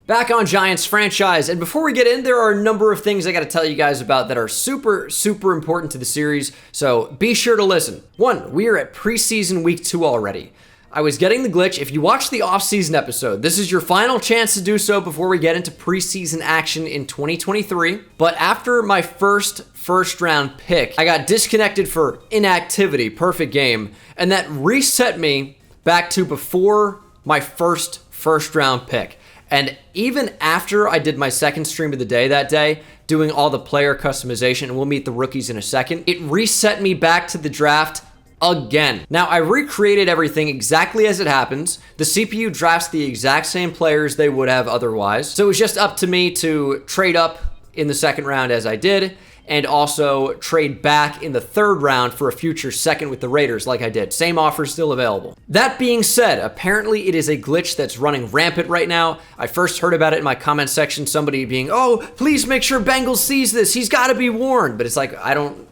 Back on Giants franchise, and before we get in, there are a number of things I got to tell you guys about that are super important to the series, so be sure to listen. 1, we are at preseason week 2 already. I was getting the glitch. If you watched the offseason episode, this is your final chance to do so before we get into preseason action in 2023. But after my first round pick, I got disconnected for inactivity, perfect game, and that reset me back to before my first round pick. And even after I did my second stream of the day that day, doing all the player customization, and we'll meet the rookies in a second, it reset me back to the draft again. Now, I recreated everything exactly as it happens. The CPU drafts the exact same players they would have otherwise. So it was just up to me to trade up in the second round as I did, and also trade back in the third round for a future second with the Raiders like I did. Same offer still available. That being said, apparently it is a glitch that's running rampant right now. I first heard about it in my comment section, somebody being, oh, please make sure Bengals sees this. He's got to be warned. But it's like, I don't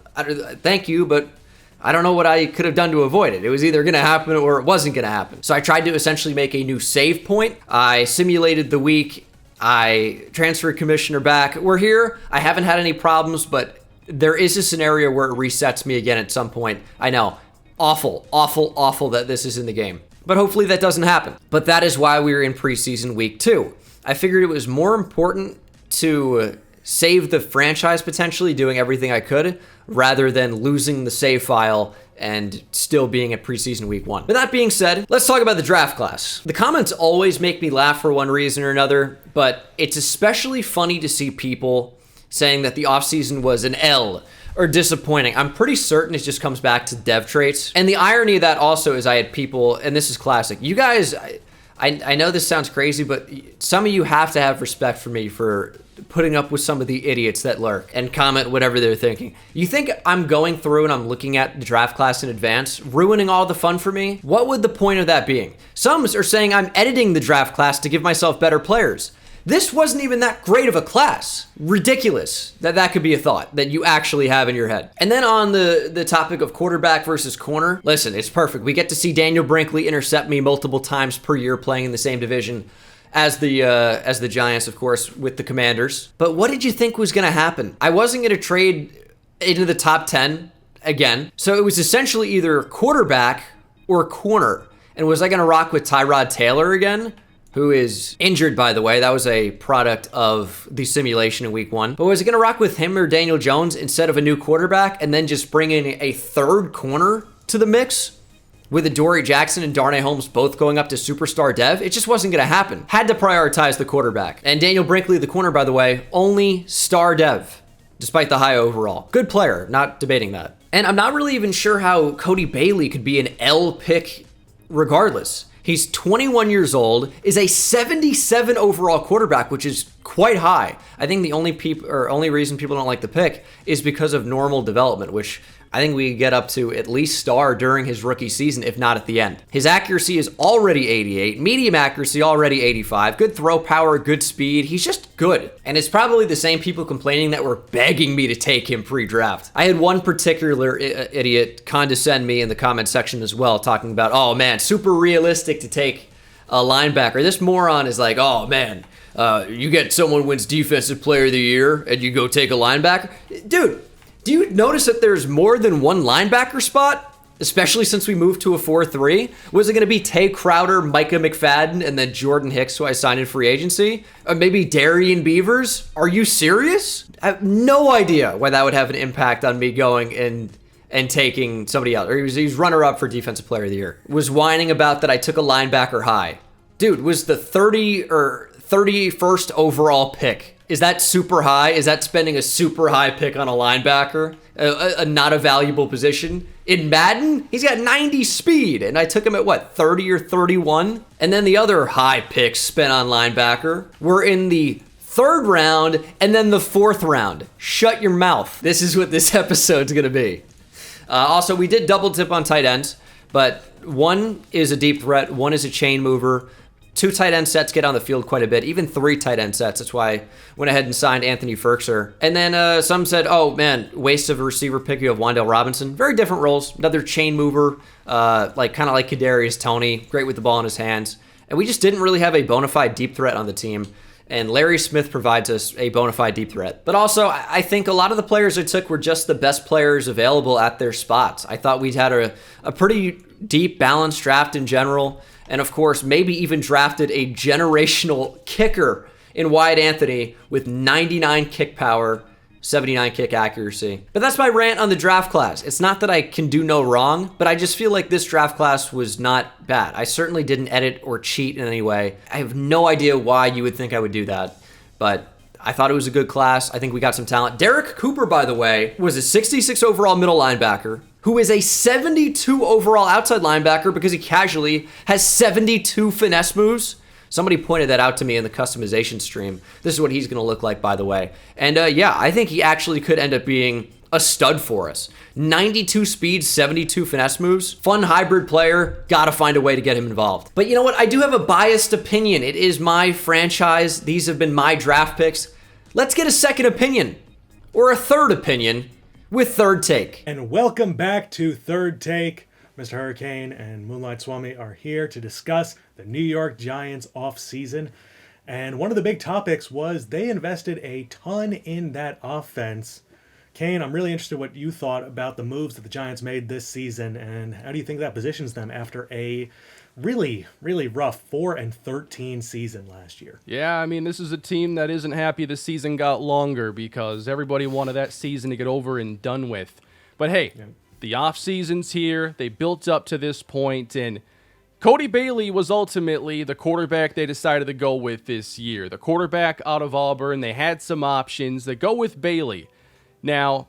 thank you, but I don't know what I could have done to avoid it. It was either going to happen or it wasn't going to happen. So I tried to essentially make a new save point. I simulated the week. I transferred commissioner back. We're here. I haven't had any problems, but there is a scenario where it resets me again at some point. I know. Awful that this is in the game. But hopefully that doesn't happen. But that is why we were in preseason week 2. I figured it was more important to save the franchise potentially, doing everything I could, rather than losing the save file and still being at preseason week 1. With that being said, let's talk about the draft class. The comments always make me laugh for one reason or another, but it's especially funny to see people saying that the offseason was an L or disappointing. I'm pretty certain it just comes back to dev traits. And the irony of that also is I had people, and this is classic, you guys, I know this sounds crazy, but some of you have to have respect for me for putting up with some of the idiots that lurk and comment whatever they're thinking. You think I'm going through and I'm looking at the draft class in advance, ruining all the fun for me? What would the point of that being? Some are saying I'm editing the draft class to give myself better players. This wasn't even that great of a class. Ridiculous that could be a thought that you actually have in your head. And then on the topic of quarterback versus corner, listen, it's perfect. We get to see Daniel Brinkley intercept me multiple times per year playing in the same division as the Giants, of course, with the Commanders. But what did you think was going to happen? I wasn't going to trade into the top 10 again. So it was essentially either quarterback or corner. And was I going to rock with Tyrod Taylor again, who is injured, by the way? That was a product of the simulation in week 1. But was it going to rock with him or Daniel Jones instead of a new quarterback and then just bring in a third corner to the mix? With Adoree Jackson and Darnay Holmes both going up to superstar dev, it just wasn't going to happen. Had to prioritize the quarterback. And Daniel Brinkley, the corner, by the way, only star dev, despite the high overall. Good player, not debating that. And I'm not really even sure how Cody Bailey could be an L pick regardless. He's 21 years old, is a 77 overall quarterback, which is quite high. I think the only reason people don't like the pick is because of normal development, which I think we get up to at least star during his rookie season, if not at the end. His accuracy is already 88, medium accuracy already 85, good throw power, good speed. He's just good. And it's probably the same people complaining that were begging me to take him pre-draft. I had one particular idiot condescend me in the comment section as well, talking about, oh man, super realistic to take a linebacker. This moron is like, oh man, you get someone wins defensive player of the year and you go take a linebacker? Dude, do you notice that there's more than one linebacker spot? Especially since we moved to a 4-3? Was it going to be Tay Crowder, Micah McFadden, and then Jordan Hicks, who I signed in free agency? Or maybe Darian Beavers? Are you serious? I have no idea why that would have an impact on me going and taking somebody else. Or he was runner-up for Defensive Player of the Year. Was whining about that I took a linebacker high. Dude, was the 30 or 31st overall pick. Is that super high? Is that spending a super high pick on a linebacker? A not a valuable position? In Madden, he's got 90 speed, and I took him at what, 30 or 31? And then the other high picks spent on linebacker were in the 3rd round and then the 4th round. Shut your mouth. This is what this episode's gonna be. Also, we did double dip on tight ends, but one is a deep threat, one is a chain mover. 2 tight end sets get on the field quite a bit, even 3 tight end sets. That's why I went ahead and signed Anthony Firkser. And then some said, oh man, waste of a receiver pick. You have Wan'Dale Robinson. Very different roles. Another chain mover, kind of like Kadarius Toney, great with the ball in his hands. And we just didn't really have a bona fide deep threat on the team. And Larry Smith provides us a bona fide deep threat. But also, I think a lot of the players I took were just the best players available at their spots. I thought we'd had a pretty deep, balanced draft in general. And of course, maybe even drafted a generational kicker in Wyatt Anthony with 99 kick power, 79 kick accuracy. But that's my rant on the draft class. It's not that I can do no wrong, but I just feel like this draft class was not bad. I certainly didn't edit or cheat in any way. I have no idea why you would think I would do that, but I thought it was a good class. I think we got some talent. Derek Cooper, by the way, was a 66 overall middle linebacker who is a 72 overall outside linebacker because he casually has 72 finesse moves. Somebody pointed that out to me in the customization stream. This is what he's going to look like, by the way. And yeah, I think he actually could end up being a stud for us. 92 speed, 72 finesse moves. Fun hybrid player. Got to find a way to get him involved. But you know what? I do have a biased opinion. It is my franchise. These have been my draft picks. Let's get a second opinion or a third opinion with Third Take. And welcome back to Third Take. Mr. Hurricane and Moonlight Swami are here to discuss the New York Giants offseason. And one of the big topics was they invested a ton in that offense. Kane, I'm really interested in what you thought about the moves that the Giants made this season, and how do you think that positions them after a really, really rough 4-13 season last year? Yeah, I mean, this is a team that isn't happy the season got longer because everybody wanted that season to get over and done with. But hey, the offseason's here. They built up to this point, and Cody Bailey was ultimately the quarterback they decided to go with this year. The quarterback out of Auburn. They had some options. They go with Bailey. Now,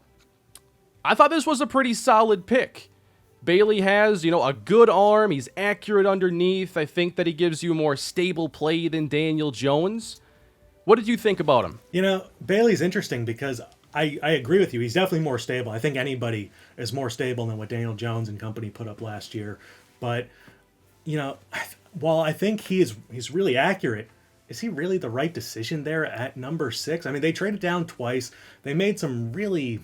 I thought this was a pretty solid pick. Bailey has, a good arm. He's accurate underneath. I think that he gives you more stable play than Daniel Jones. What did you think about him? Bailey's interesting because I agree with you. He's definitely more stable. I think anybody is more stable than what Daniel Jones and company put up last year. But, while I think he's really accurate, is he really the right decision there at number 6? I mean, they traded down twice. They made some really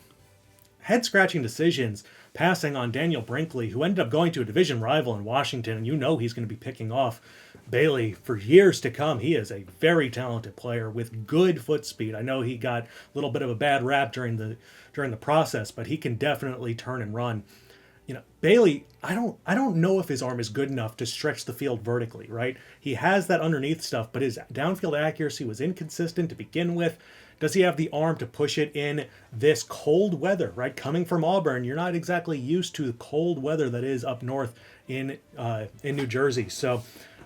head-scratching decisions passing on Daniel Brinkley, who ended up going to a division rival in Washington, and he's going to be picking off Bailey for years to come. He is a very talented player with good foot speed. I know he got a little bit of a bad rap during the process, but he can definitely turn and run. Bailey, I don't know if his arm is good enough to stretch the field vertically, right? He has that underneath stuff, but his downfield accuracy was inconsistent to begin with. Does he have the arm to push it in this cold weather, right? Coming from Auburn, you're not exactly used to the cold weather that is up north in New Jersey. So,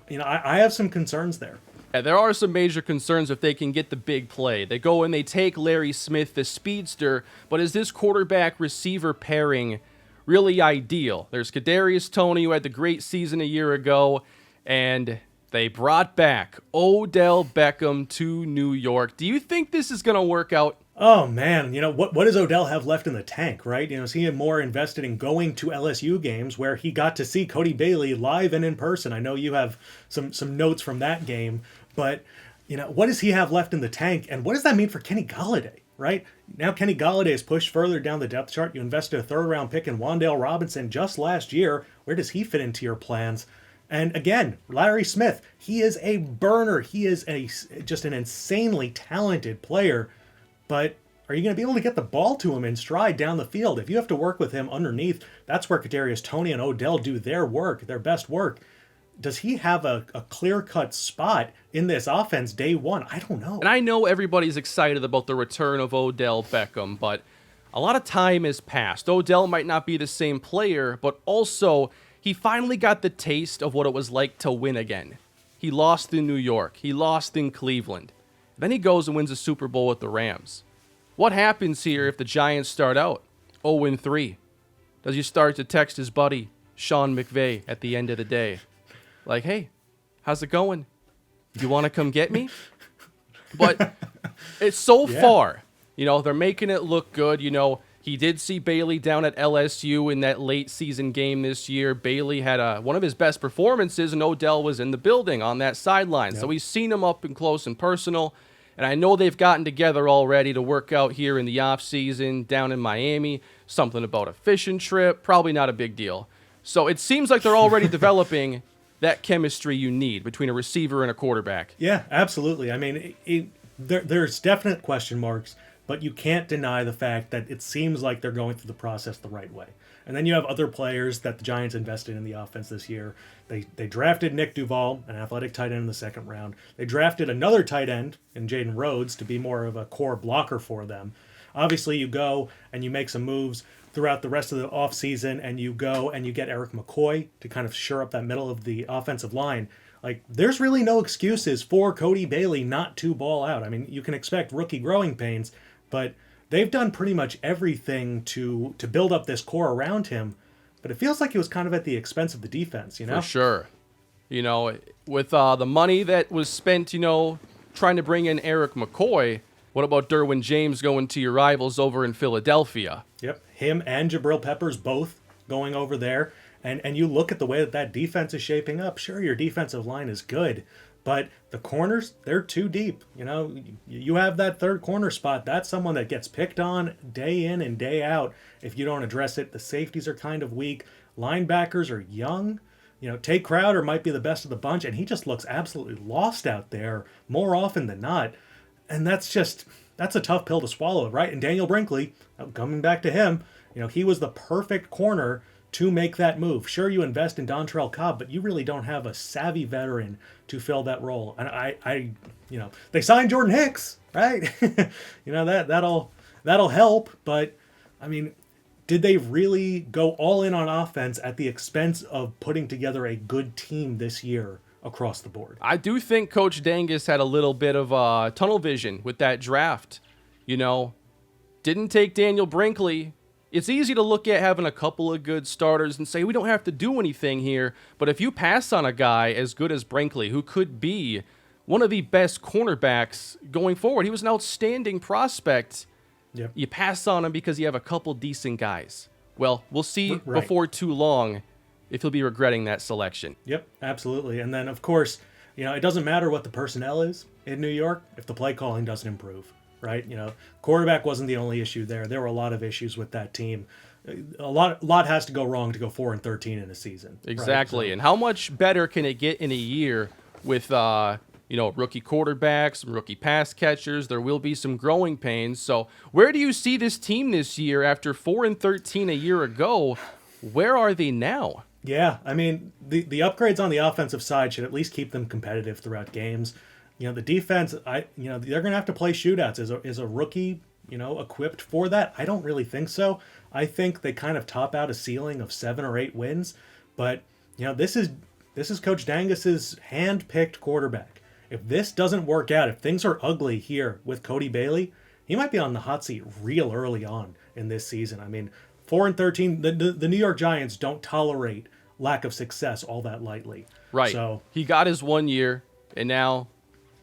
I have some concerns there. Yeah, there are some major concerns if they can get the big play. They go and they take Larry Smith, the speedster, but is this quarterback-receiver pairing really ideal? There's Kadarius Toney, who had the great season a year ago, and they brought back Odell Beckham to New York. Do you think this is going to work out? Oh, man. What does Odell have left in the tank, right? Is he more invested in going to LSU games where he got to see Cody Bailey live and in person? I know you have some notes from that game, but, what does he have left in the tank, and what does that mean for Kenny Golladay, right? Now Kenny Golladay is pushed further down the depth chart. You invested a third-round pick in Wan'Dale Robinson just last year. Where does he fit into your plans? And again, Larry Smith, he is a burner. He is just an insanely talented player. But are you going to be able to get the ball to him in stride down the field? If you have to work with him underneath, that's where Kadarius Toney and Odell do their work, their best work. Does he have a clear-cut spot in this offense day one? I don't know. And I know everybody's excited about the return of Odell Beckham, but a lot of time has passed. Odell might not be the same player, but also he finally got the taste of what it was like to win again. He lost in New York. He lost in Cleveland. Then he goes and wins a Super Bowl with the Rams. What happens here if the Giants start out 0-3? Does he start to text his buddy, Sean McVay, at the end of the day? Like, hey, how's it going? You want to come get me? But it's so far. They're making it look good. He did see Bailey down at LSU in that late season game this year. Bailey had one of his best performances, and Odell was in the building on that sideline. Yep. So he's seen him up and close and personal. And I know they've gotten together already to work out here in the offseason down in Miami. Something about a fishing trip. Probably not a big deal. So it seems like they're already developing that chemistry you need between a receiver and a quarterback. Yeah, absolutely. I mean, there's definite question marks, but you can't deny the fact that it seems like they're going through the process the right way. And then you have other players that the Giants invested in the offense this year. They drafted Nick Duval, an athletic tight end in the second round. They drafted another tight end in Jaden Rhodes to be more of a core blocker for them. Obviously, you go and you make some moves throughout the rest of the offseason, and you go and you get Eric McCoy to kind of shore up that middle of the offensive line. Like, there's really no excuses for Cody Bailey not to ball out. I mean, you can expect rookie growing pains, but they've done pretty much everything to build up this core around him. But it feels like it was kind of at the expense of the defense, you know? For sure. You know, with the money that was spent, you know, trying to bring in Eric McCoy, what about Derwin James going to your rivals over in Philadelphia? Yep, him and Jabril Peppers both going over there. And you look at the way that defense is shaping up. Sure, your defensive line is good, but the corners, they're too deep. You know, you have that third corner spot. That's someone that gets picked on day in and day out if you don't address it. The safeties are kind of weak. Linebackers are young. You know, Tate Crowder might be the best of the bunch, and he just looks absolutely lost out there more often than not. And that's a tough pill to swallow, right? And Daniel Brinkley, coming back to him, you know, he was the perfect corner to make that move. Sure, you invest in Dontrell Cobb, but you really don't have a savvy veteran to fill that role. And I you know, they signed Jordan Hicks, right? You know, that'll help, but I mean, did they really go all in on offense at the expense of putting together a good team this year across the board? I do think Coach Dangus had a little bit of tunnel vision with that draft. You know, didn't take Daniel Brinkley. It's easy to look at having a couple of good starters and say we don't have to do anything here. But if you pass on a guy as good as Brinkley, who could be one of the best cornerbacks going forward, he was an outstanding prospect. Yep. You pass on him because you have a couple decent guys. Well, we'll see Right. before too long if he'll be regretting that selection. Yep, absolutely. And then, of course, you know, it doesn't matter what the personnel is in New York if the play calling doesn't improve, right? You know, quarterback wasn't the only issue there. There were a lot of issues with that team. A lot has to go wrong to go 4-13 in a season. Exactly. Right? So, And how much better can it get in a year with, you know, rookie quarterbacks, some rookie pass catchers? There will be some growing pains. So where do you see this team this year after 4-13 a year ago? Where are they now? yeah, I mean, the upgrades on the offensive side should at least keep them competitive throughout games. You know, the defense, they're going to have to play shootouts. Is a rookie, you know, equipped for that? I don't really think so. I think they kind of top out a ceiling of 7 or 8 wins. But, you know, this is Coach Dangus's hand-picked quarterback. If this doesn't work out, if things are ugly here with Cody Bailey, he might be on the hot seat real early on in this season. I mean, 4-13, the New York Giants don't tolerate lack of success all that lightly. Right. So he got his 1 year, and now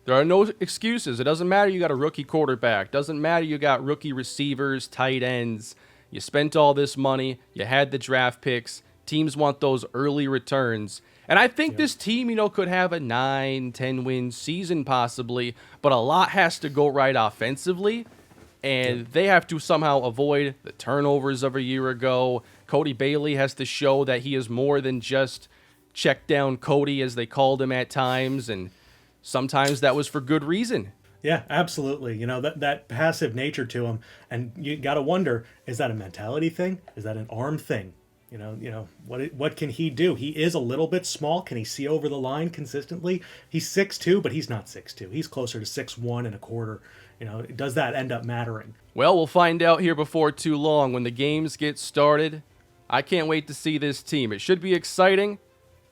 there are no excuses. It doesn't matter you got a rookie quarterback. Doesn't matter you got rookie receivers, tight ends. You spent all this money. You had the draft picks. Teams want those early returns. And I think this team, you know, could have a 9-10 win season possibly, but a lot has to go right offensively. And they have to somehow avoid the turnovers of a year ago. Cody Bailey has to show that he is more than just check down Cody, as they called him at times. And sometimes that was for good reason. yeah, absolutely. You know, that passive nature to him, and you got to wonder, is that a mentality thing? Is that an arm thing? You know, what can he do? He is a little bit small. Can he see over the line consistently? He's 6'2", but he's not 6'2". He's closer to 6'1.25". You know, does that end up mattering? Well, we'll find out here before too long when the games get started. I can't wait to see this team. It should be exciting,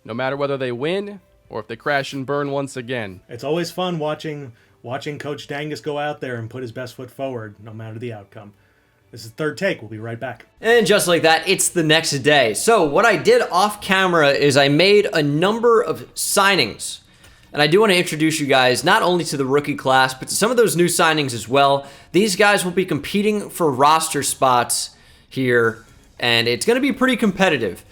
no matter whether they win or if they crash and burn once again. It's always fun watching Coach Dangus go out there and put his best foot forward, no matter the outcome. This is Third Take. We'll be right back. And just like that, it's the next day. So what I did off camera is I made a number of signings. And I do want to introduce you guys not only to the rookie class, but to some of those new signings as well. These guys will be competing for roster spots here, and it's going to be pretty competitive.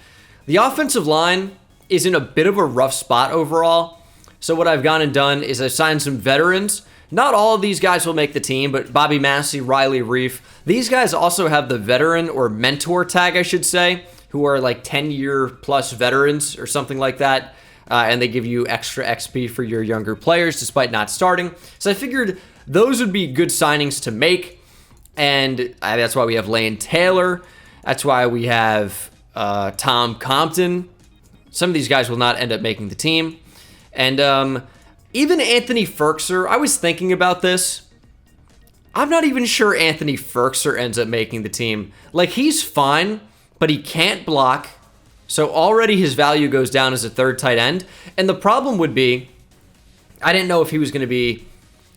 The offensive line is in a bit of a rough spot overall. So what I've gone and done is I've signed some veterans. Not all of these guys will make the team, but Bobby Massey, Riley Reef. These guys also have the veteran or mentor tag, I should say, who are like 10-year plus veterans or something like that. and they give you extra XP for your younger players despite not starting. So I figured those would be good signings to make, and that's why we have Lane Taylor. That's why we have Tom Compton. Some of these guys will not end up making the team. And even Anthony Firkser, I was thinking about this. I'm not even sure Anthony Firkser ends up making the team. Like, he's fine, but he can't block. So already his value goes down as a third tight end. And the problem would be, I didn't know if he was going to be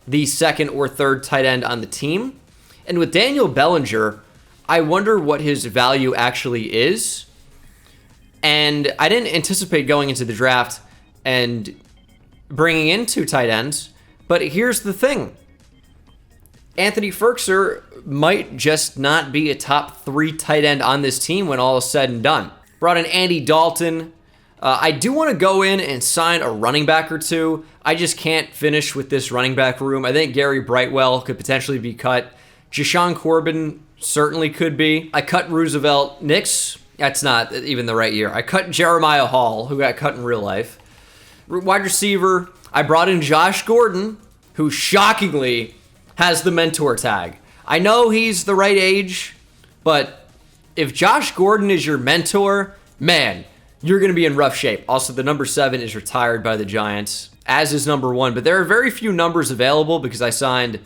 the second or third tight end on the team. And with Daniel Bellinger, I wonder what his value actually is. And I didn't anticipate going into the draft and bringing in 2 tight ends. But here's the thing. Anthony Firkser might just not be a top 3 tight end on this team when all is said and done. Brought in Andy Dalton. I do want to go in and sign a running back or 2. I just can't finish with this running back room. I think Gary Brightwell could potentially be cut. Jashawn Corbin certainly could be. I cut Roosevelt Nix. That's not even the right year. I cut Jeremiah Hall, who got cut in real life. Wide receiver, I brought in Josh Gordon, who shockingly has the mentor tag. I know he's the right age, but if Josh Gordon is your mentor, man, you're going to be in rough shape. Also, the number 7 is retired by the Giants, as is number 1. But there are very few numbers available because I signed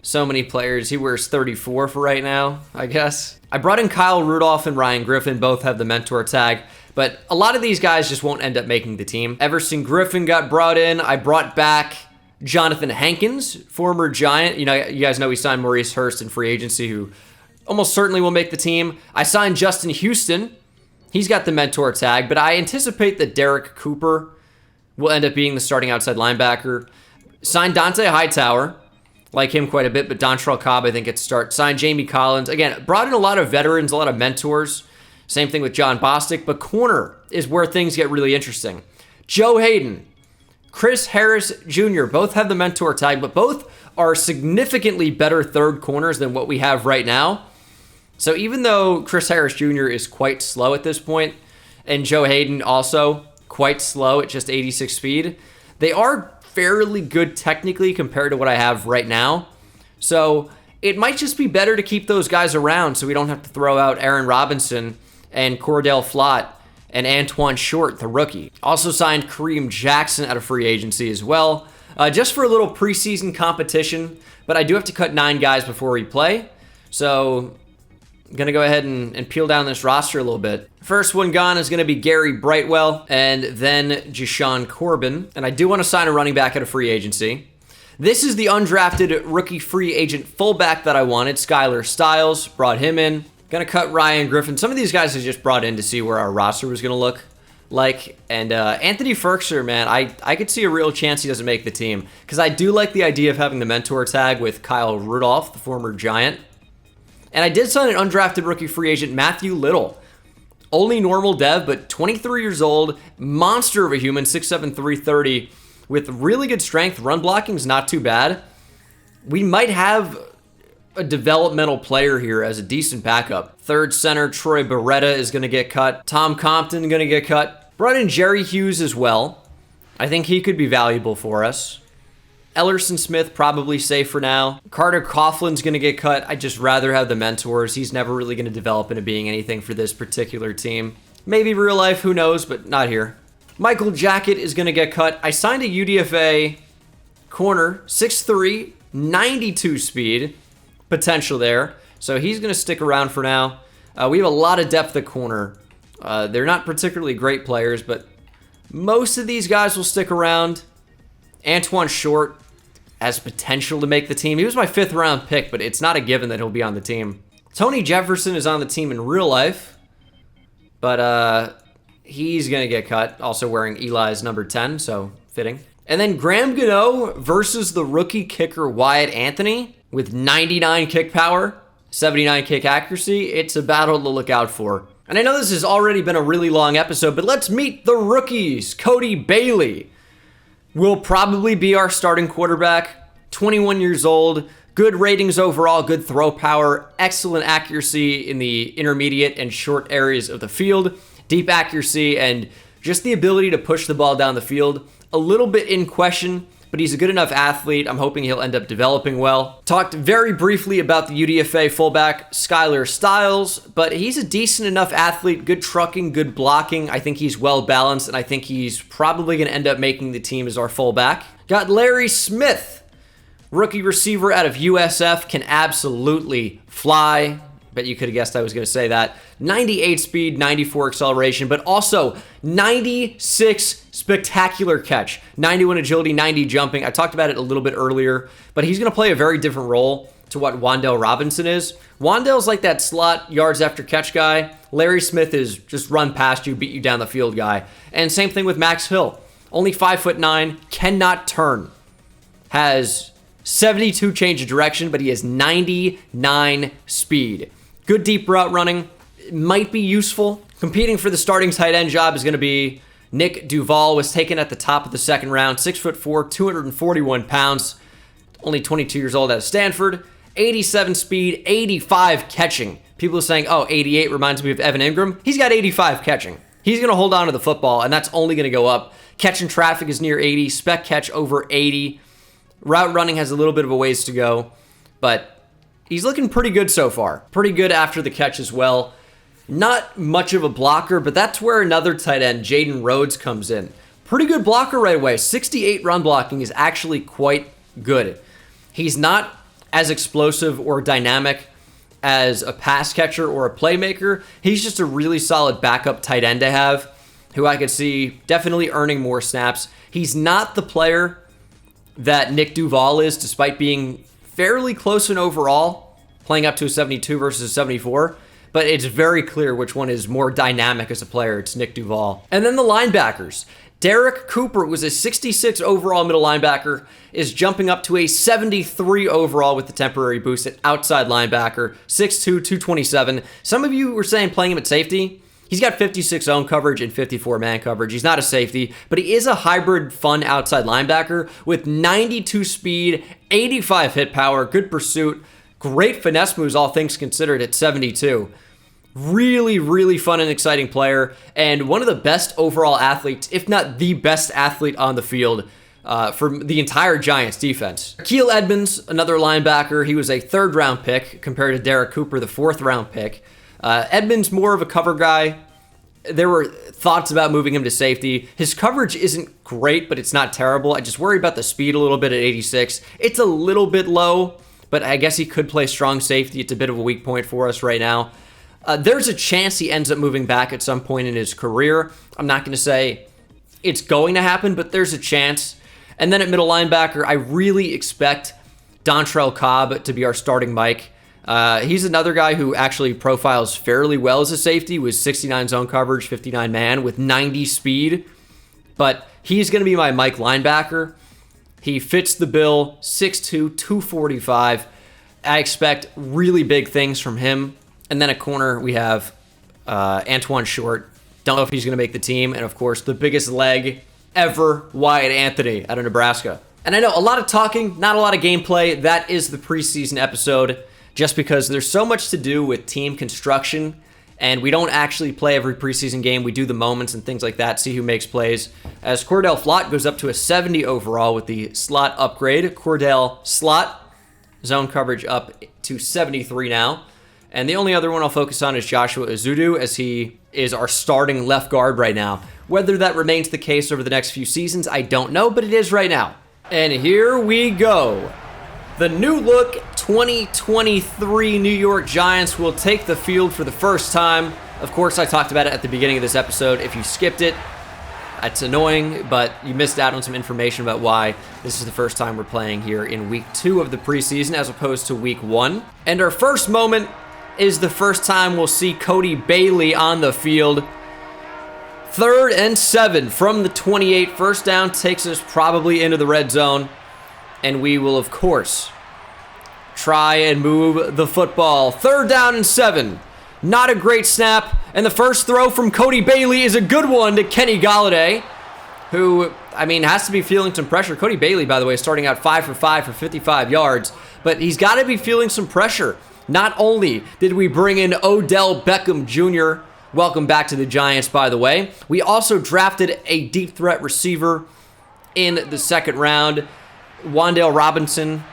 so many players. He wears 34 for right now, I guess. I brought in Kyle Rudolph and Ryan Griffin. Both have the mentor tag. But a lot of these guys just won't end up making the team. Everson Griffin got brought in. I brought back Jonathan Hankins, former Giant. You guys know we signed Maurice Hurst in free agency, who almost certainly will make the team. I signed Justin Houston. He's got the mentor tag, but I anticipate that Derek Cooper will end up being the starting outside linebacker. Signed Dante Hightower. Like him quite a bit, but Dontrell Cobb, I think, gets start. Signed Jamie Collins. Again, brought in a lot of veterans, a lot of mentors. Same thing with John Bostic, but corner is where things get really interesting. Joe Hayden, Chris Harris Jr., both have the mentor tag, but both are significantly better third corners than what we have right now. So even though Chris Harris Jr. is quite slow at this point, and Joe Hayden also quite slow at just 86 speed, they are fairly good technically compared to what I have right now. So it might just be better to keep those guys around so we don't have to throw out Aaron Robinson and Cordell Flott and Antoine Short, the rookie. Also signed Kareem Jackson out of free agency as well, just for a little preseason competition. But I do have to cut 9 guys before we play. So I'm going to go ahead and peel down this roster a little bit. First one gone is going to be Gary Brightwell and then Jashawn Corbin. And I do want to sign a running back out of free agency. This is the undrafted rookie free agent fullback that I wanted, Skylar Stiles. Brought him in. Going to cut Ryan Griffin. Some of these guys I just brought in to see where our roster was going to look like. And Anthony Firkser, man, I could see a real chance he doesn't make the team. Because I do like the idea of having the mentor tag with Kyle Rudolph, the former Giant. And I did sign an undrafted rookie free agent, Matthew Little. Only normal dev, but 23 years old, monster of a human, 6'7", 330, with really good strength. Run blocking is not too bad. We might have a developmental player here as a decent backup. Third center, Troy Beretta is going to get cut. Tom Compton going to get cut. Brought in Jerry Hughes as well. I think he could be valuable for us. Ellerson Smith, probably safe for now. Carter Coughlin's going to get cut. I'd just rather have the mentors. He's never really going to develop into being anything for this particular team. Maybe real life, who knows, but not here. Michael Jackett is going to get cut. I signed a UDFA corner, 6'3", 92 speed. Potential there. So he's going to stick around for now. We have a lot of depth at corner. They're not particularly great players, but most of these guys will stick around. Antoine Short has potential to make the team. He was my 5th round pick, but it's not a given that he'll be on the team. Tony Jefferson is on the team in real life, but he's going to get cut. Also wearing Eli's number 10, so fitting. And then Graham Gano versus the rookie kicker Wyatt Anthony with 99 kick power, 79 kick accuracy. It's a battle to look out for. And I know this has already been a really long episode, but let's meet the rookies. Cody Bailey will probably be our starting quarterback. 21 years old, good ratings overall, good throw power, excellent accuracy in the intermediate and short areas of the field, deep accuracy, and Just the ability to push the ball down the field, a little bit in question, but he's a good enough athlete. I'm hoping he'll end up developing well. Talked very briefly about the UDFA fullback, Skylar Stiles, but he's a decent enough athlete, good trucking, good blocking. I think he's well balanced, and I think he's probably going to end up making the team as our fullback. Got Larry Smith, rookie receiver out of USF, can absolutely fly. Bet you could have guessed I was going to say that. 98 speed, 94 acceleration, but also 96 spectacular catch. 91 agility, 90 jumping. I talked about it a little bit earlier, but he's going to play a very different role to what Wan'Dale Robinson is. Wan'Dale's like that slot yards after catch guy. Larry Smith is just run past you, beat you down the field guy. And same thing with Max Hill. Only 5'9", cannot turn. Has 72 change of direction, but he has 99 speed. Good deep route running, might be useful. Competing for the starting tight end job is going to be Nick Duval, was taken at the top of the second round, 6'4", 241 pounds, only 22 years old out of Stanford, 87 speed, 85 catching. People are saying, oh, 88 reminds me of Evan Ingram. He's got 85 catching. He's going to hold on to the football, and that's only going to go up. Catching traffic is near 80, spec catch over 80. Route running has a little bit of a ways to go, but he's looking pretty good so far. Pretty good after the catch as well. Not much of a blocker, but that's where another tight end, Jaden Rhodes, comes in. Pretty good blocker right away. 68 run blocking is actually quite good. He's not as explosive or dynamic as a pass catcher or a playmaker. He's just a really solid backup tight end to have, who I could see definitely earning more snaps. He's not the player that Nick Duval is, despite being fairly close in overall, playing up to a 72 versus a 74, but it's very clear which one is more dynamic as a player. It's Nick Duval. And then the linebackers. Derek Cooper was a 66 overall middle linebacker, is jumping up to a 73 overall with the temporary boost at outside linebacker, 6'2", 227. Some of you were saying playing him at safety. He's got 56 zone coverage and 54 man coverage. He's not a safety, but he is a hybrid fun outside linebacker with 92 speed, 85 hit power, good pursuit, great finesse moves, all things considered, at 72. Really, really fun and exciting player, and one of the best overall athletes, if not the best athlete on the field for the entire Giants defense. Keel Edmonds, another linebacker, he was a third-round pick compared to Derek Cooper, the fourth-round pick. Edmonds, more of a cover guy. There were thoughts about moving him to safety. His coverage isn't great, but it's not terrible. I just worry about the speed a little bit at 86. It's a little bit low, but I guess he could play strong safety. It's a bit of a weak point for us right now. There's a chance he ends up moving back at some point in his career. I'm not going to say it's going to happen, but there's a chance. And then at middle linebacker, I really expect Dontrell Cobb to be our starting Mike. He's another guy who actually profiles fairly well as a safety with 69 zone coverage, 59 man with 90 speed. But he's going to be my Mike linebacker. He fits the bill, 6'2", 245. I expect really big things from him. And then at corner, we have Antoine Short. Don't know if he's going to make the team. And of course, the biggest leg ever, Wyatt Anthony out of Nebraska. And I know a lot of talking, not a lot of gameplay. That is the preseason episode. Just because there's so much to do with team construction, and we don't actually play every preseason game. We do the moments and things like that, see who makes plays. As Cordell Flott goes up to a 70 overall with the slot upgrade. Cordell Slot, zone coverage up to 73 now. And the only other one I'll focus on is Joshua Azudu, as he is our starting left guard right now. Whether that remains the case over the next few seasons, I don't know, but it is right now. And here we go. The new look 2023 New York Giants will take the field for the first time. Of course, I talked about it at the beginning of this episode. If you skipped it, it's annoying, but you missed out on some information about why this is the first time we're playing here in week 2 of the preseason as opposed to week 1. And our first moment is the first time we'll see Cody Bailey on the field. 3rd and 7 from the 28. First down takes us probably into the red zone. And we will, of course, try and move the football. 3rd down and 7. Not a great snap. And the first throw from Cody Bailey is a good one to Kenny Golladay, who, I mean, has to be feeling some pressure. Cody Bailey, by the way, starting out 5 for 5 for 55 yards. But he's got to be feeling some pressure. Not only did we bring in Odell Beckham Jr., Welcome back to the Giants, by the way. We also drafted a deep threat receiver in the second round. Wan'Dale Robinson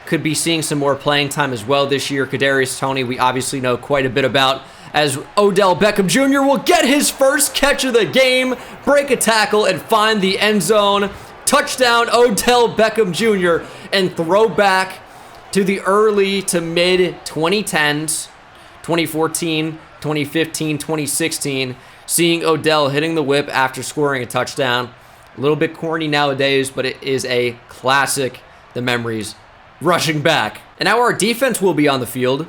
could be seeing some more playing time as well this year. Kadarius Toney, we obviously know quite a bit about, as Odell Beckham Jr. will get his first catch of the game, break a tackle, and find the end zone. Touchdown, Odell Beckham Jr., and throw back to the early to mid 2010s, 2014, 2015, 2016, seeing Odell hitting the whip after scoring a touchdown. A little bit corny nowadays, but it is a classic. The memories rushing back. And now our defense will be on the field.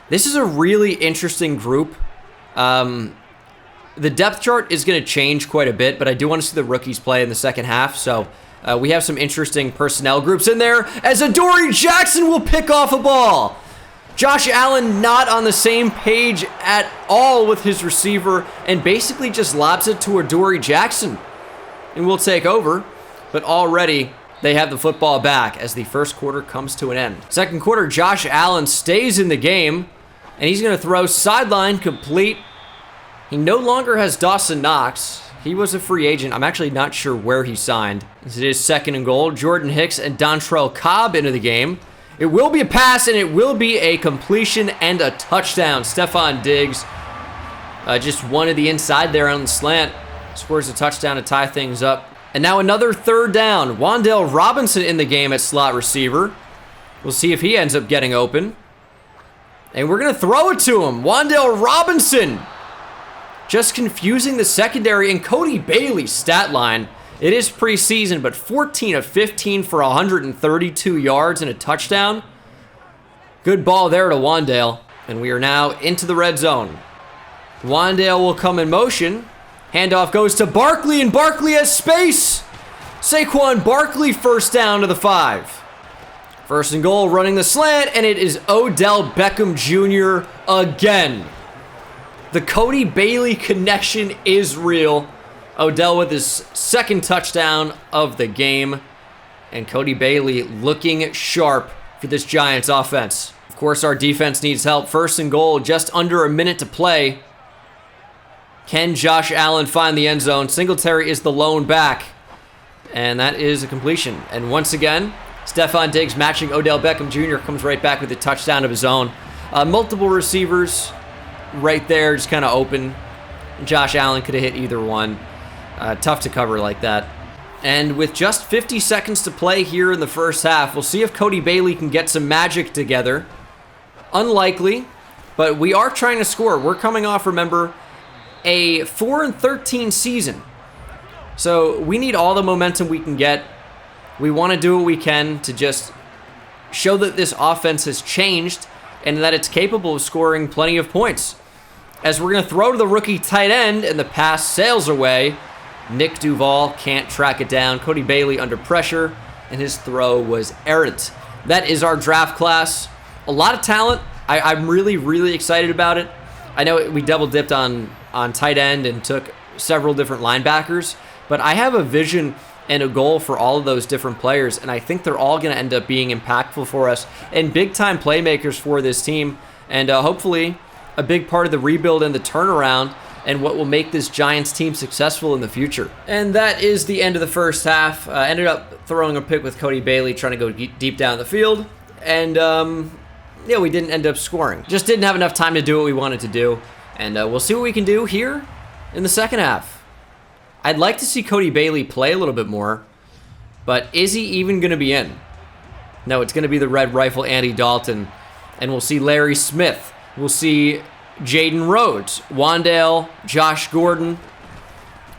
This is a really interesting group. The depth chart is going to change quite a bit, but I do want to see the rookies play in the second half. So we have some interesting personnel groups in there, as Adoree Jackson will pick off a ball. Josh Allen not on the same page at all with his receiver, and basically just lobs it to Adoree Jackson. And we'll take over, but already they have the football back as the first quarter comes to an end. Second quarter, Josh Allen stays in the game, and he's going to throw sideline complete. He no longer has Dawson Knox. He was a free agent. I'm actually not sure where he signed. As it is second and goal, Jordan Hicks and Dontrell Cobb into the game. It will be a pass, and it will be a completion and a touchdown. Stephon Diggs just wanted the inside there on the slant. Scores a touchdown to tie things up. And now another third down. Wan'Dale Robinson in the game at slot receiver. We'll see if he ends up getting open. And we're going to throw it to him. Wan'Dale Robinson. Just confusing the secondary. And Cody Bailey's stat line. It is preseason, but 14 of 15 for 132 yards and a touchdown. Good ball there to Wan'Dale. And we are now into the red zone. Wan'Dale will come in motion. Handoff goes to Barkley, and Barkley has space. Saquon Barkley first down to the 5. First and goal, running the slant, and it is Odell Beckham Jr. again. The Cody Bailey connection is real. Odell with his second touchdown of the game, and Cody Bailey looking sharp for this Giants offense. Of course, our defense needs help. First and goal, just under a minute to play. Can Josh Allen find the end zone? Singletary is the lone back, and that is a completion. And once again, Stephon Diggs matching Odell Beckham Jr. comes right back with a touchdown of his own. Multiple receivers right there, just kind of open. Josh Allen could have hit either one. Tough to cover like that. And with just 50 seconds to play here in the first half, we'll see if Cody Bailey can get some magic together. Unlikely, but we are trying to score. We're coming off, remember, a 4-13 season. So we need all the momentum we can get. We want to do what we can to just show that this offense has changed and that it's capable of scoring plenty of points. As we're going to throw to the rookie tight end, and the pass sails away. Nick Duval can't track it down. Cody Bailey under pressure, and his throw was errant. That is our draft class. A lot of talent. I'm really, really excited about it. I know we double-dipped on tight end and took several different linebackers, but I have a vision and a goal for all of those different players, and I think they're all going to end up being impactful for us and big-time playmakers for this team, and hopefully a big part of the rebuild and the turnaround and what will make this Giants team successful in the future. And that is the end of the first half. Ended up throwing a pick with Cody Bailey, trying to go deep down the field, and yeah, we didn't end up scoring. Just didn't have enough time to do what we wanted to do, and we'll see what we can do here in the second half. I'd like to see Cody Bailey play a little bit more, but is he even going to be in? No, it's going to be the Red Rifle Andy Dalton, and we'll see Larry Smith. We'll see Jaden Rhodes, Wan'Dale, Josh Gordon,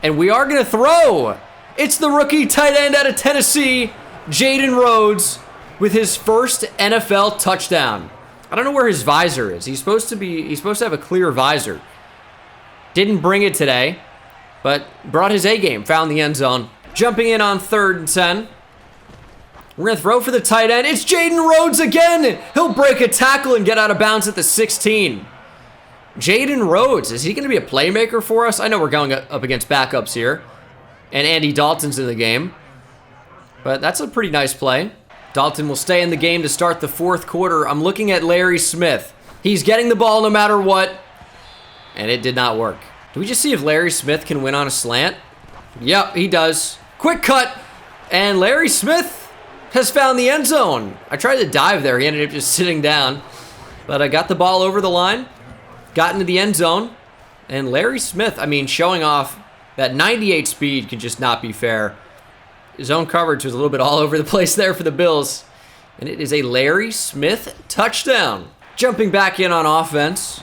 and we are going to throw. It's the rookie tight end out of Tennessee, Jaden Rhodes, with his first NFL touchdown. I don't know where his visor is. He's supposed to have a clear visor. Didn't bring it today, but brought his A game, found the end zone. Jumping in on 3rd and 10. We're going to throw for the tight end. It's Jaden Rhodes again. He'll break a tackle and get out of bounds at the 16. Jaden Rhodes, is he going to be a playmaker for us? I know we're going up against backups here, and Andy Dalton's in the game, but that's a pretty nice play. Dalton will stay in the game to start the 4th quarter. I'm looking at Larry Smith. He's getting the ball no matter what. And it did not work. Do we just see if Larry Smith can win on a slant? Yep, he does. Quick cut. And Larry Smith has found the end zone. I tried to dive there. He ended up just sitting down. But I got the ball over the line. Got into the end zone. And Larry Smith, I mean, showing off that 98 speed can just not be fair. Zone coverage was a little bit all over the place there for the Bills. And it is a Larry Smith touchdown. Jumping back in on offense.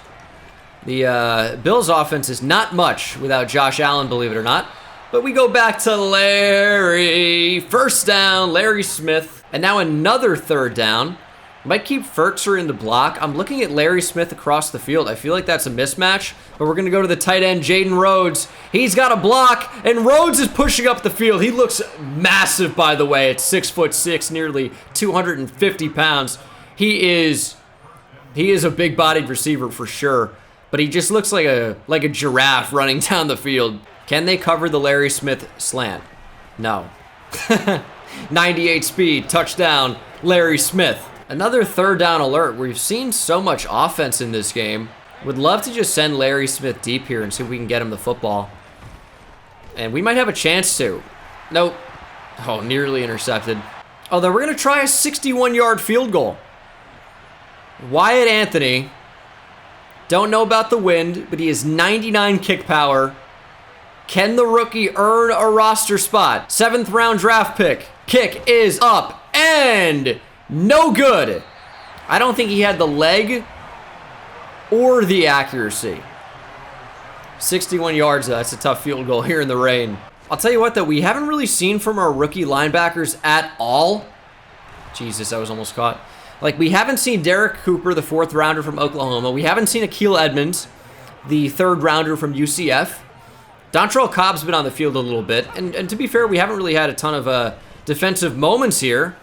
The Bills offense is not much without Josh Allen, believe it or not. But we go back to Larry. First down, Larry Smith. And now another third down. Might keep Ferkser in the block. I'm looking at Larry Smith across the field. I feel like that's a mismatch. But we're going to go to the tight end, Jaden Rhodes. He's got a block, and Rhodes is pushing up the field. He looks massive, by the way, at 6'6", nearly 250 pounds. He is a big-bodied receiver for sure. But he just looks like a giraffe running down the field. Can they cover the Larry Smith slant? No. 98 speed, touchdown, Larry Smith. Another third down alert. We've seen so much offense in this game. Would love to just send Larry Smith deep here and see if we can get him the football. And we might have a chance to. Nope. Oh, nearly intercepted. Although we're going to try a 61-yard field goal. Wyatt Anthony. Don't know about the wind, but he has 99 kick power. Can the rookie earn a roster spot? 7th round draft pick. Kick is up and no good. I don't think he had the leg or the accuracy. 61 yards, though. That's a tough field goal here in the rain. I'll tell you what, though, we haven't really seen from our rookie linebackers at all. Jesus, I was almost caught. Like, we haven't seen Derek Cooper, the 4th rounder from Oklahoma. We haven't seen Akil Edmonds, the 3rd rounder from UCF. Dontrell Cobb's been on the field a little bit. And to be fair, we haven't really had a ton of defensive moments here.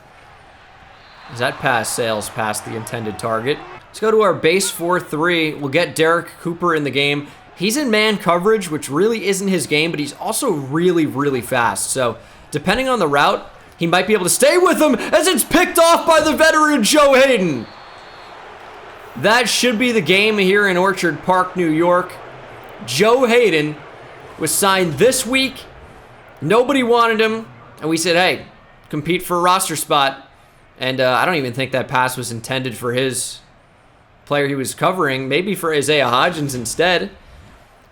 As that pass sails past the intended target. Let's go to our base 4-3. We'll get Derek Cooper in the game. He's in man coverage, which really isn't his game, but he's also really, really fast. So, depending on the route, he might be able to stay with him as it's picked off by the veteran Joe Hayden. That should be the game here in Orchard Park, New York. Joe Hayden was signed this week. Nobody wanted him. And we said, hey, compete for a roster spot. And I don't even think that pass was intended for his player he was covering. Maybe for Isaiah Hodgins instead.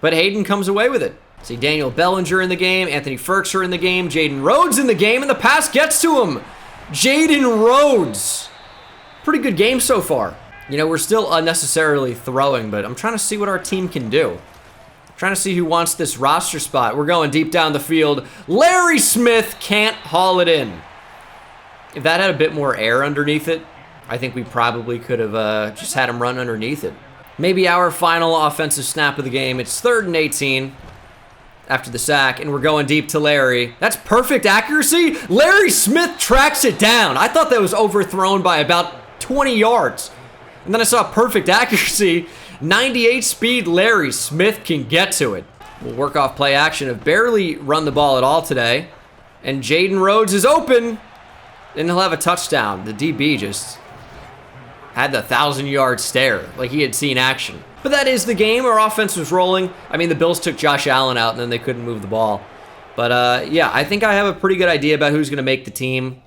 But Hayden comes away with it. See Daniel Bellinger in the game, Anthony Ferkser in the game, Jaden Rhodes in the game, and the pass gets to him. Jaden Rhodes. Pretty good game so far. You know, we're still unnecessarily throwing, but I'm trying to see what our team can do. I'm trying to see who wants this roster spot. We're going deep down the field. Larry Smith can't haul it in. If that had a bit more air underneath it, I think we probably could have just had him run underneath it. Maybe our final offensive snap of the game. It's 3rd and 18 after the sack, and we're going deep to Larry. That's perfect accuracy. Larry Smith tracks it down. I thought that was overthrown by about 20 yards. And then I saw perfect accuracy. 98 speed Larry Smith can get to it. We'll work off play action. Have barely run the ball at all today. And Jaden Rhodes is open. And he'll have a touchdown. The DB just had the 1,000-yard stare, like he had seen action. But that is the game. Our offense was rolling. I mean, the Bills took Josh Allen out, and then they couldn't move the ball. But, yeah, I think I have a pretty good idea about who's going to make the team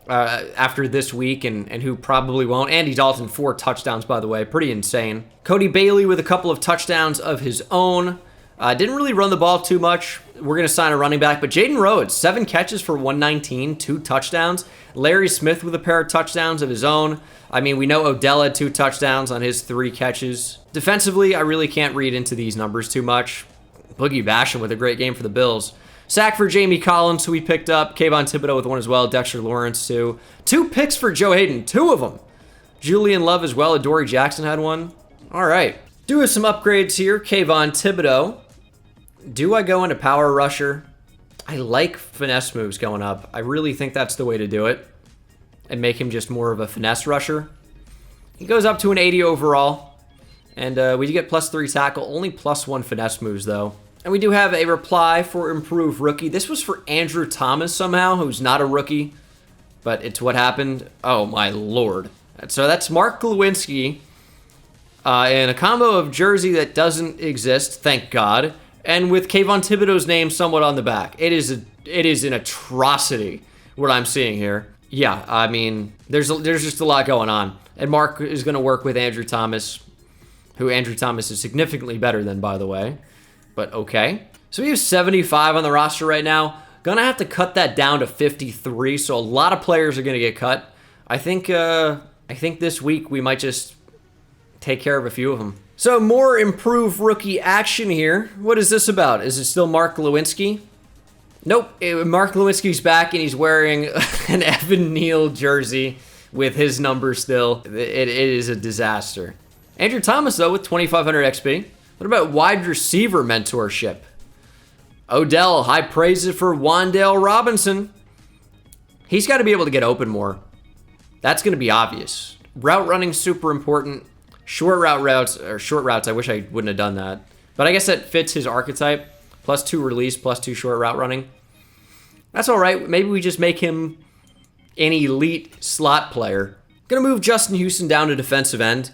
after this week and who probably won't. Andy Dalton, 4 touchdowns, by the way. Pretty insane. Cody Bailey with a couple of touchdowns of his own. Didn't really run the ball too much. We're going to sign a running back. But Jaden Rhodes, 7 catches for 119, 2 touchdowns. Larry Smith with a pair of touchdowns of his own. I mean, we know Odell had 2 touchdowns on his 3 catches. Defensively, I really can't read into these numbers too much. Boogie Basham with a great game for the Bills. Sack for Jamie Collins, who we picked up. Kayvon Thibodeau with 1 as well. Dexter Lawrence, 2. 2 picks for Joe Hayden, 2 of them. Julian Love as well. Adoree Jackson had 1. All right. Do some upgrades here. Kayvon Thibodeau. Do I go into power rusher? I like finesse moves going up. I really think that's the way to do it. And make him just more of a finesse rusher. He goes up to an 80 overall. And we do get +3 tackle. Only +1 finesse moves, though. And we do have a reply for improved rookie. This was for Andrew Thomas somehow, who's not a rookie. But it's what happened. Oh, my lord. So that's Mark Glowinski. in a combo of jersey that doesn't exist, thank God, and with Kayvon Thibodeau's name somewhat on the back. It is an atrocity what I'm seeing here. Yeah, I mean, there's just a lot going on. And Mark is going to work with Andrew Thomas, who Andrew Thomas is significantly better than, by the way. But okay. So we have 75 on the roster right now. Gonna have to cut that down to 53, so a lot of players are gonna get cut. I think this week we might just take care of a few of them. So more improved rookie action here. What is this about? Is it still Mark Lewinsky? Nope. Mark Lewinsky's back and he's wearing an Evan Neal jersey with his number still. It is a disaster. Andrew Thomas though with 2,500 XP. What about wide receiver mentorship? Odell, high praises for Wan'Dale Robinson. He's got to be able to get open more. That's going to be obvious. Route running super important. Short routes, I wish I wouldn't have done that. But I guess that fits his archetype. +2 release, +2 short route running. That's all right. Maybe we just make him an elite slot player. Going to move Justin Houston down to defensive end.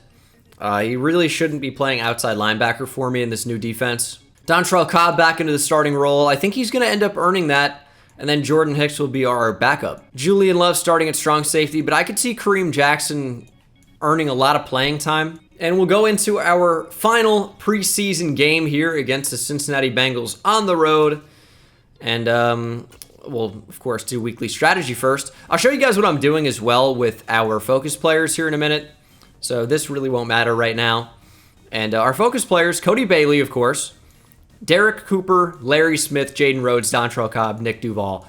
He really shouldn't be playing outside linebacker for me in this new defense. Dontrell Cobb back into the starting role. I think he's going to end up earning that. And then Jordan Hicks will be our backup. Julian Love starting at strong safety, but I could see Kareem Jackson earning a lot of playing time. And we'll go into our final preseason game here against the Cincinnati Bengals on the road. And we'll, of course, do weekly strategy first. I'll show you guys what I'm doing as well with our focus players here in a minute. So this really won't matter right now. And our focus players, Cody Bailey, of course. Derek Cooper, Larry Smith, Jaden Rhodes, Dontrell Cobb, Nick Duval.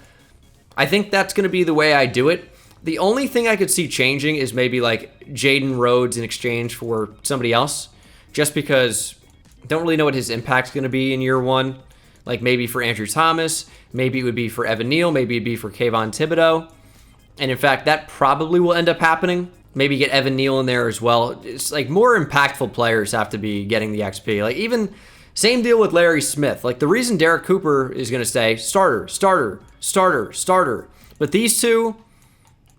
I think that's going to be the way I do it. The only thing I could see changing is maybe like Jaden Rhodes in exchange for somebody else, just because I don't really know what his impact's going to be in year one. Like maybe for Andrew Thomas, maybe it would be for Evan Neal, maybe it'd be for Kayvon Thibodeau. And in fact, that probably will end up happening. Maybe get Evan Neal in there as well. It's like more impactful players have to be getting the XP. Like even same deal with Larry Smith. Like the reason Derek Cooper is going to stay starter, starter, starter, starter. But these two,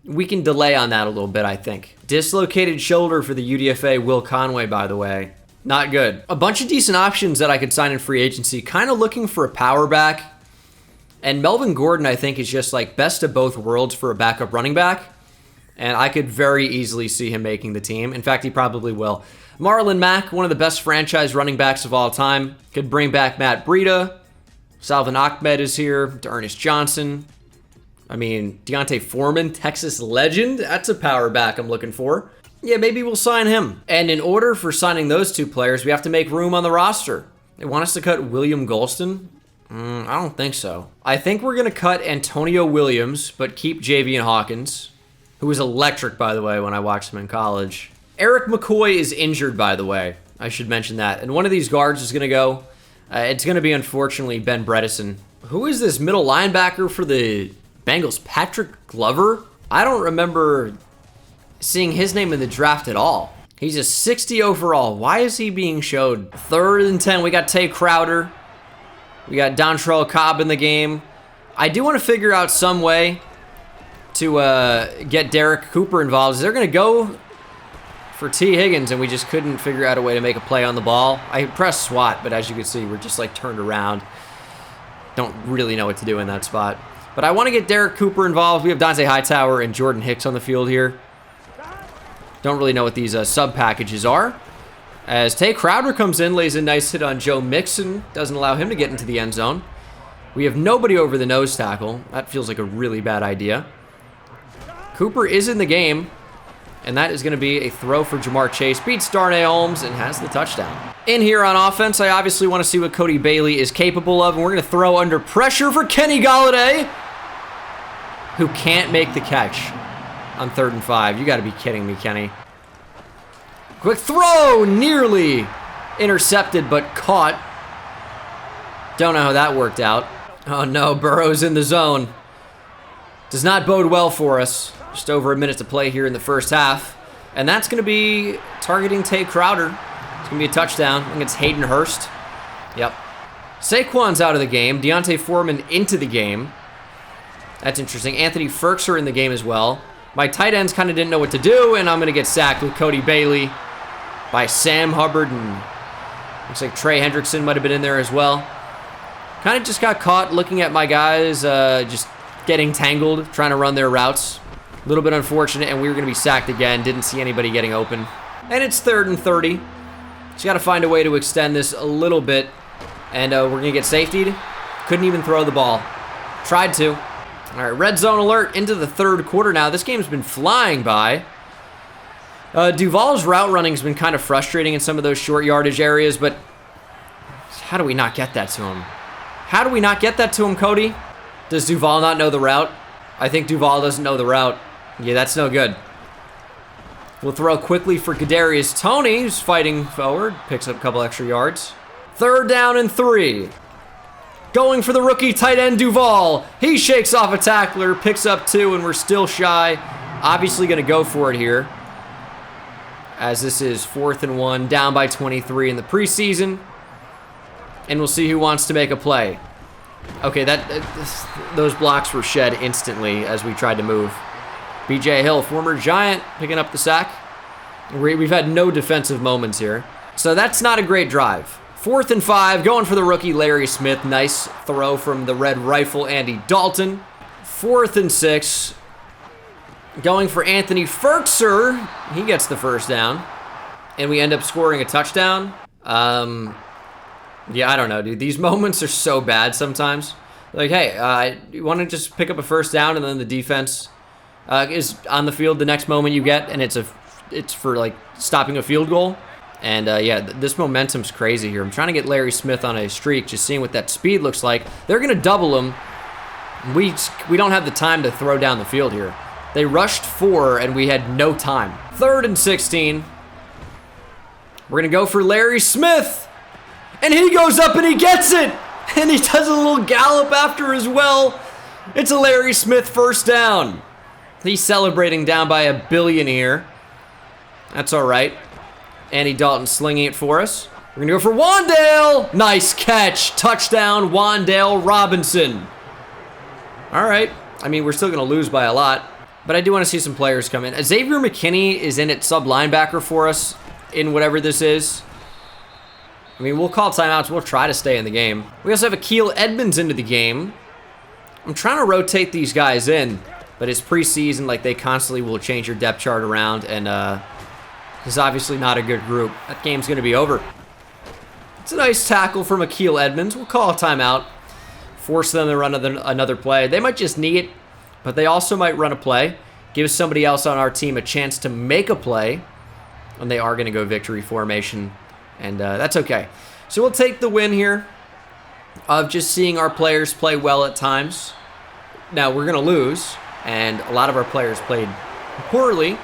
we can delay on that a little bit, I think. Dislocated shoulder for the UDFA Will Conway, by the way. Not good. A bunch of decent options that I could sign in free agency. Kind of looking for a power back. And Melvin Gordon, I think, is just like best of both worlds for a backup running back. And I could very easily see him making the team. In fact, he probably will. Marlon Mack, one of the best franchise running backs of all time. Could bring back Matt Breida. Salvin Ahmed is here. Ernest Johnson. I mean, Deontay Foreman, Texas legend. That's a power back I'm looking for. Yeah, maybe we'll sign him. And in order for signing those two players, we have to make room on the roster. They want us to cut William Golston? I don't think so. I think we're going to cut Antonio Williams, but keep Javian Hawkins, who was electric, by the way, when I watched him in college. Eric McCoy is injured, by the way. I should mention that. And one of these guards is going to go. It's going to be, unfortunately, Ben Bredesen. Who is this middle linebacker for the Bengals? Patrick Glover? I don't remember seeing his name in the draft at all. He's a 60 overall. Why is he being showed? 3rd and 10. We got Tay Crowder. We got Dontrell Cobb in the game. I do want to figure out some way to get Derek Cooper involved. They're going to go for T. Higgins, and we just couldn't figure out a way to make a play on the ball. I pressed SWAT, but as you can see, we're just like turned around. Don't really know what to do in that spot. But I want to get Derek Cooper involved. We have Dante Hightower and Jordan Hicks on the field here. Don't really know what these sub packages are. As Tay Crowder comes in, lays a nice hit on Joe Mixon. Doesn't allow him to get into the end zone. We have nobody over the nose tackle. That feels like a really bad idea. Cooper is in the game. And that is going to be a throw for Jamar Chase. Beats Darnay Holmes and has the touchdown. In here on offense, I obviously want to see what Cody Bailey is capable of. And we're going to throw under pressure for Kenny Golladay, who can't make the catch on 3rd and 5. You got to be kidding me, Kenny. Quick throw, nearly intercepted, but caught. Don't know how that worked out. Oh no, Burrow's in the zone. Does not bode well for us. Just over a minute to play here in the first half. And that's going to be targeting Tay Crowder. It's going to be a touchdown. I think it's Hayden Hurst. Yep. Saquon's out of the game. Deontay Foreman into the game. That's interesting. Anthony Ferkser in the game as well. My tight ends kind of didn't know what to do, and I'm going to get sacked with Cody Bailey. by Sam Hubbard, and looks like Trey Hendrickson might have been in there as well. Kind of just got caught looking at my guys just getting tangled, trying to run their routes. A little bit unfortunate, and we were going to be sacked again. Didn't see anybody getting open. And it's 3rd and 30. Just got to find a way to extend this a little bit. And we're going to get safetied. Couldn't even throw the ball. Tried to. All right, red zone alert into the 3rd quarter now. This game's been flying by. Duval's route running has been kind of frustrating in some of those short yardage areas, but how do we not get that to him? How do we not get that to him, Cody? Does Duval not know the route? I think Duval doesn't know the route. Yeah, that's no good. We'll throw quickly for Kadarius Toney, who's fighting forward. Picks up a couple extra yards. 3rd down and 3. Going for the rookie tight end Duval. He shakes off a tackler, picks up 2, and we're still shy. Obviously going to go for it here, as this is 4th and 1, down by 23 in the preseason. And we'll see who wants to make a play. Okay, those blocks were shed instantly as we tried to move. B.J. Hill, former Giant, picking up the sack. We've had no defensive moments here. So that's not a great drive. 4th and 5, going for the rookie Larry Smith. Nice throw from the Red Rifle Andy Dalton. 4th and 6, going for Anthony Ferkser. He gets the 1st down. And we end up scoring a touchdown. Yeah, I don't know, dude. These moments are so bad sometimes. Like, hey, you want to just pick up a 1st down, and then the defense is on the field the next moment you get, and it's for, like, stopping a field goal. And, yeah, this momentum's crazy here. I'm trying to get Larry Smith on a streak, just seeing what that speed looks like. They're going to double him. We don't have the time to throw down the field here. They rushed 4, and we had no time. 3rd and 16. We're going to go for Larry Smith. And he goes up and he gets it. And he does a little gallop after as well. It's a Larry Smith 1st down. He's celebrating down by a billion here. That's all right. Andy Dalton slinging it for us. We're going to go for Wandale. Nice catch. Touchdown, Wandale Robinson. All right. I mean, we're still going to lose by a lot, but I do want to see some players come in. Xavier McKinney is in at sub linebacker for us in whatever this is. I mean, we'll call timeouts. We'll try to stay in the game. We also have Akil Edmonds into the game. I'm trying to rotate these guys in, but it's preseason. Like, they constantly will change your depth chart around, and this is obviously not a good group. That game's going to be over. It's a nice tackle from Akil Edmonds. We'll call a timeout. Force them to run another play. They might just knee it, but they also might run a play. Give somebody else on our team a chance to make a play, and they are going to go victory formation. And that's okay. So we'll take the win here of just seeing our players play well at times. Now, we're going to lose, and a lot of our players played poorly,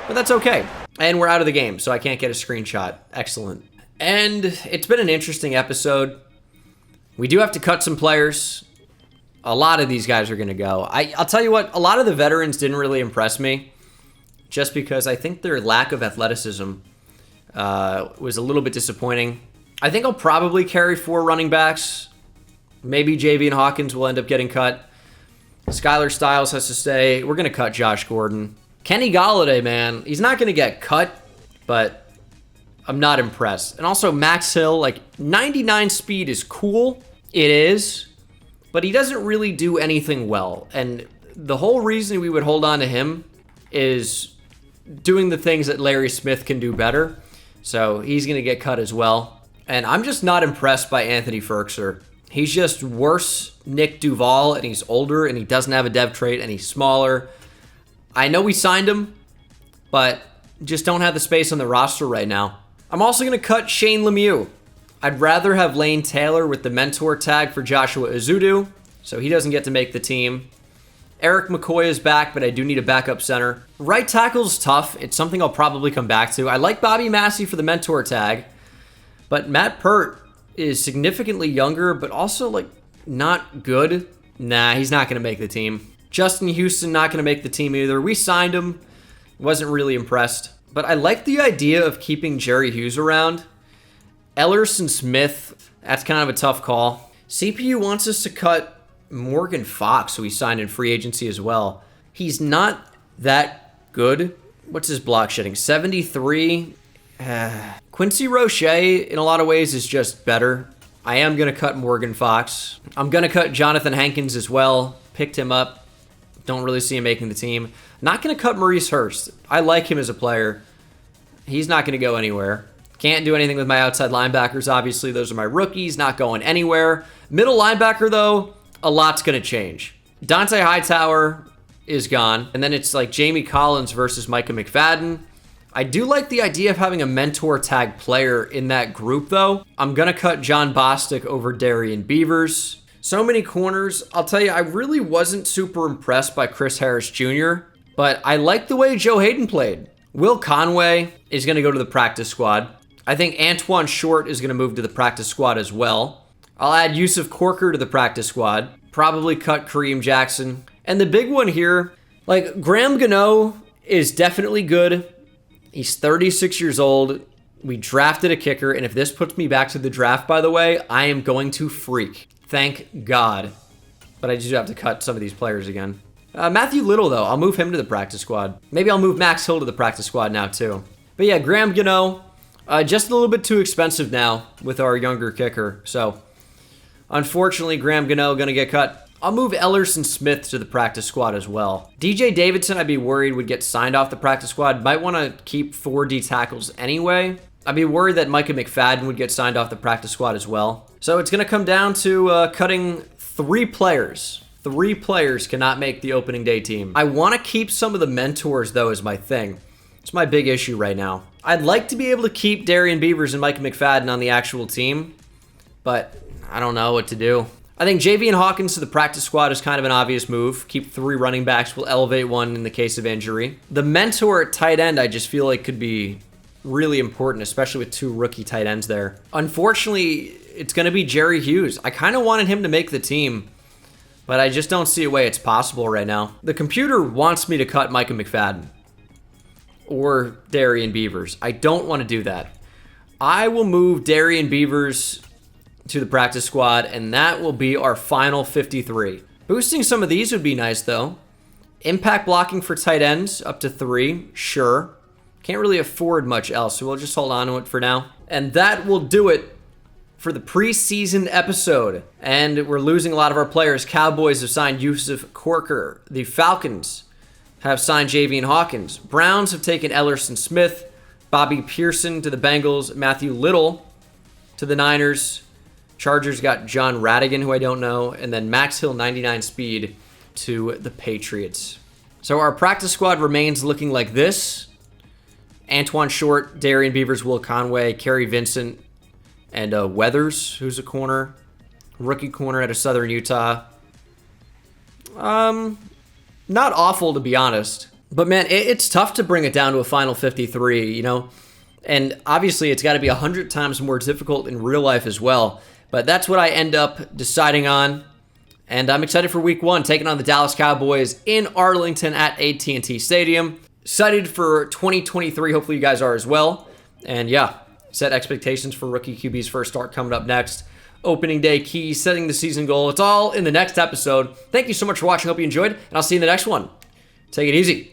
but that's okay. And we're out of the game, so I can't get a screenshot. Excellent. And it's been an interesting episode. We do have to cut some players. A lot of these guys are going to go. I'll tell you what, a lot of the veterans didn't really impress me, just because I think their lack of athleticism was a little bit disappointing. I think I'll probably carry 4 running backs. Maybe Javian Hawkins will end up getting cut. Skylar Stiles has to stay. We're going to cut Josh Gordon. Kenny Golladay, man, he's not going to get cut, but I'm not impressed. And also Max Hill, like 99 speed is cool. It is, but he doesn't really do anything well. And the whole reason we would hold on to him is doing the things that Larry Smith can do better. So he's going to get cut as well. And I'm just not impressed by Anthony Ferkser. He's just worse Nick Duval, and he's older, and he doesn't have a dev trait, and he's smaller. I know we signed him, but just don't have the space on the roster right now. I'm also going to cut Shane Lemieux. I'd rather have Lane Taylor with the mentor tag for Joshua Azudu, so he doesn't get to make the team. Eric McCoy is back, but I do need a backup center. Right tackle's tough. It's something I'll probably come back to. I like Bobby Massey for the mentor tag, but Matt Pert is significantly younger, but also, like, not good. Nah, he's not going to make the team. Justin Houston, not going to make the team either. We signed him. Wasn't really impressed. But I like the idea of keeping Jerry Hughes around. Ellerson Smith, that's kind of a tough call. CPU wants us to cut Morgan Fox, who he signed in free agency as well. He's not that good. What's his block shedding? 73. Quincy Roche, in a lot of ways, is just better. I am going to cut Morgan Fox. I'm going to cut Jonathan Hankins as well. Picked him up. Don't really see him making the team. Not going to cut Maurice Hurst. I like him as a player. He's not going to go anywhere. Can't do anything with my outside linebackers, obviously. Those are my rookies, not going anywhere. Middle linebacker, though, a lot's going to change. Dante Hightower is gone. And then it's like Jamie Collins versus Micah McFadden. I do like the idea of having a mentor tag player in that group, though. I'm going to cut John Bostic over Darian Beavers. So many corners. I'll tell you, I really wasn't super impressed by Chris Harris Jr., but I like the way Joe Hayden played. Will Conway is going to go to the practice squad. I think Antoine Short is going to move to the practice squad as well. I'll add Yusuf Corker to the practice squad. Probably cut Kareem Jackson. And the big one here, like Graham Gano is definitely good. He's 36 years old. We drafted a kicker, and if this puts me back to the draft, by the way, I am going to freak. Thank God. But I just have to cut some of these players again. Matthew Little, though, I'll move him to the practice squad. Maybe I'll move Max Hill to the practice squad now, too. But yeah, Graham Gano, just a little bit too expensive now with our younger kicker. So, unfortunately, Graham Gano going to get cut. I'll move Ellerson Smith to the practice squad as well. DJ Davidson, I'd be worried would get signed off the practice squad. Might want to keep 4 D tackles anyway. I'd be worried that Micah McFadden would get signed off the practice squad as well. So it's going to come down to cutting 3 players. 3 players cannot make the opening day team. I want to keep some of the mentors, though, as my thing. It's my big issue right now. I'd like to be able to keep Darian Beavers and Micah McFadden on the actual team, but I don't know what to do. I think Javian Hawkins to the practice squad is kind of an obvious move. Keep 3 running backs. We'll elevate 1 in the case of injury. The mentor at tight end, I just feel like could be really important, especially with 2 rookie tight ends there. Unfortunately, it's going to be Jerry Hughes. I kind of wanted him to make the team, but I just don't see a way it's possible right now. The computer wants me to cut Micah McFadden or Darian Beavers. I don't want to do that. I will move Darian Beavers to the practice squad, and that will be our final 53. Boosting some of these would be nice, though. Impact blocking for tight ends, up to 3, sure. Can't really afford much else, so we'll just hold on to it for now. And that will do it for the preseason episode. And we're losing a lot of our players. Cowboys have signed Yusuf Corker. The Falcons have signed Javian Hawkins. Browns have taken Ellerson Smith. Bobby Pearson to the Bengals. Matthew Little to the Niners. Chargers got John Radigan, who I don't know, and then Max Hill 99 speed to the Patriots. So our practice squad remains looking like this. Antoine Short, Darian Beavers, Will Conway, Kerry Vincent, and Weathers, who's a corner. Rookie corner out of Southern Utah. Not awful, to be honest. But man, it's tough to bring it down to a final 53, you know? And obviously it's got to be 100 times more difficult in real life as well. But that's what I end up deciding on. And I'm excited for week 1, taking on the Dallas Cowboys in Arlington at AT&T Stadium. Excited for 2023. Hopefully you guys are as well. And yeah, set expectations for rookie QB's first start coming up next. Opening day keys, setting the season goal. It's all in the next episode. Thank you so much for watching. Hope you enjoyed. And I'll see you in the next one. Take it easy.